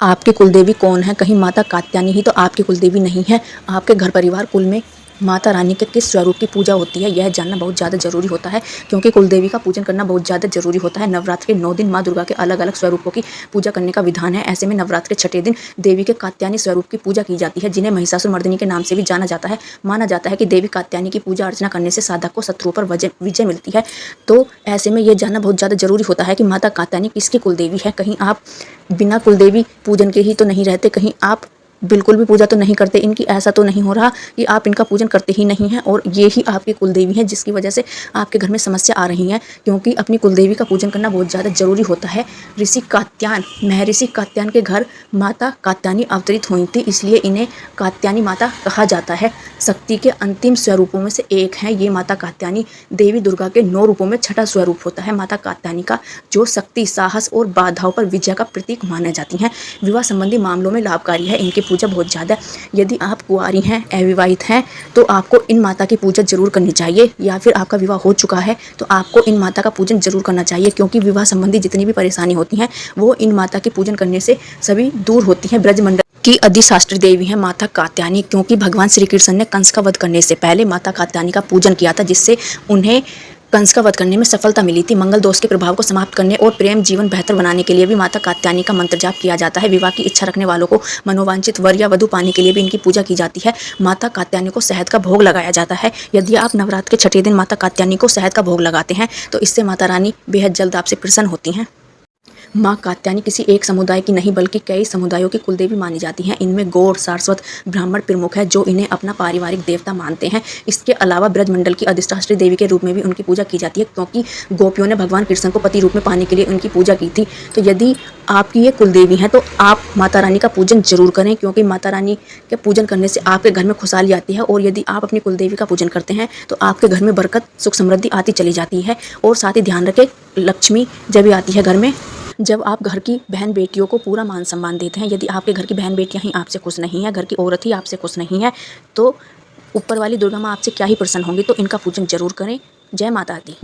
आपकी कुलदेवी कौन है? कहीं माता कात्यायनी ही तो आपकी कुलदेवी नहीं है? आपके घर परिवार कुल में माता रानी के किस स्वरूप की पूजा होती है, यह जानना बहुत ज़्यादा ज़रूरी होता है, क्योंकि कुलदेवी का पूजन करना बहुत ज़्यादा ज़रूरी होता है। नवरात्र के 9 दिन माँ दुर्गा के अलग-अलग स्वरूपों की पूजा करने का विधान है। ऐसे में नवरात्र के छठे दिन देवी के कात्यायनी स्वरूप की पूजा की जाती है, जिन्हें महिषासुरमर्दिनी के नाम से भी जाना जाता है। माना जाता है कि देवी कात्यायनी की पूजा अर्चना करने से साधक को शत्रुओं पर विजय मिलती है। तो ऐसे में ये जानना बहुत ज़्यादा ज़रूरी होता है कि माता कात्यायनी किसकी कुलदेवी है। कहीं आप बिना कुलदेवी पूजन के ही तो नहीं रहते, कहीं आप बिल्कुल भी पूजा तो नहीं करते इनकी, ऐसा तो नहीं हो रहा कि आप इनका पूजन करते ही नहीं हैं और ये ही आपकी कुलदेवी हैं, जिसकी वजह से आपके घर में समस्या आ रही है। क्योंकि अपनी कुलदेवी का पूजन करना बहुत ज़्यादा ज़रूरी होता है। ऋषि कात्यायन, महर्षि कात्यायन के घर माता कात्यायनी अवतरित हुई थी, इसलिए इन्हें कात्यायनी माता कहा जाता है। शक्ति के अंतिम स्वरूपों में से एक है ये माता कात्यायनी। देवी दुर्गा के 9 रूपों में छठा स्वरूप होता है माता कात्यायनी का, जो शक्ति, साहस और बाधाओं पर विजय का प्रतीक माने जाती हैं। विवाह संबंधी मामलों में लाभकारी है इनकी पूजा बहुत ज़्यादा। यदि आप कुंवारी हैं, अविवाहित हैं, तो आपको इन माता की पूजा जरूर करनी चाहिए, या फिर आपका विवाह हो चुका है तो आपको इन माता का पूजन जरूर करना चाहिए, क्योंकि विवाह संबंधी जितनी भी परेशानी होती हैं वो इन माता के पूजन करने से सभी दूर होती हैं। ब्रजमंडल की अधिशास्त्री देवी है माता कात्यायनी, क्योंकि भगवान श्री कृष्ण ने कंस का वध करने से पहले माता कात्यायनी का पूजन किया था, जिससे उन्हें कंस का वध करने में सफलता मिली थी। मंगल दोष के प्रभाव को समाप्त करने और प्रेम जीवन बेहतर बनाने के लिए भी माता कात्यायनी का मंत्र जाप किया जाता है। विवाह की इच्छा रखने वालों को मनोवांछित वर या वधु पाने के लिए भी इनकी पूजा की जाती है। माता कात्यायनी को शहद का भोग लगाया जाता है। यदि आप नवरात्र के छठे दिन माता कात्यायनी को शहद का भोग लगाते हैं तो इससे माता रानी बेहद जल्द आपसे प्रसन्न होती हैं। माँ कात्यायनी किसी एक समुदाय की नहीं बल्कि कई समुदायों की कुलदेवी मानी जाती हैं। इनमें गौड़, सारस्वत, ब्राह्मण प्रमुख है, जो इन्हें अपना पारिवारिक देवता मानते हैं। इसके अलावा ब्रजमंडल की अधिष्ठात्री देवी के रूप में भी उनकी पूजा की जाती है, क्योंकि गोपियों ने भगवान कृष्ण को पति रूप में पाने के लिए उनकी पूजा की थी। तो यदि आपकी ये कुलदेवी हैं तो आप माता रानी का पूजन जरूर करें, क्योंकि माता रानी के पूजन करने से आपके घर में खुशहाली आती है। और यदि आप अपनी कुलदेवी का पूजन करते हैं तो आपके घर में बरकत, सुख, समृद्धि आती चली जाती है। और साथ ही ध्यान रखें, लक्ष्मी जब भी आती है घर में, जब आप घर की बहन बेटियों को पूरा मान सम्मान देते हैं। यदि आपके घर की बहन बेटियां ही आपसे खुश नहीं है, घर की औरत ही आपसे खुश नहीं है, तो ऊपर वाली दुर्गा माँ आपसे क्या ही प्रसन्न होंगी। तो इनका पूजन जरूर करें। जय माता दी।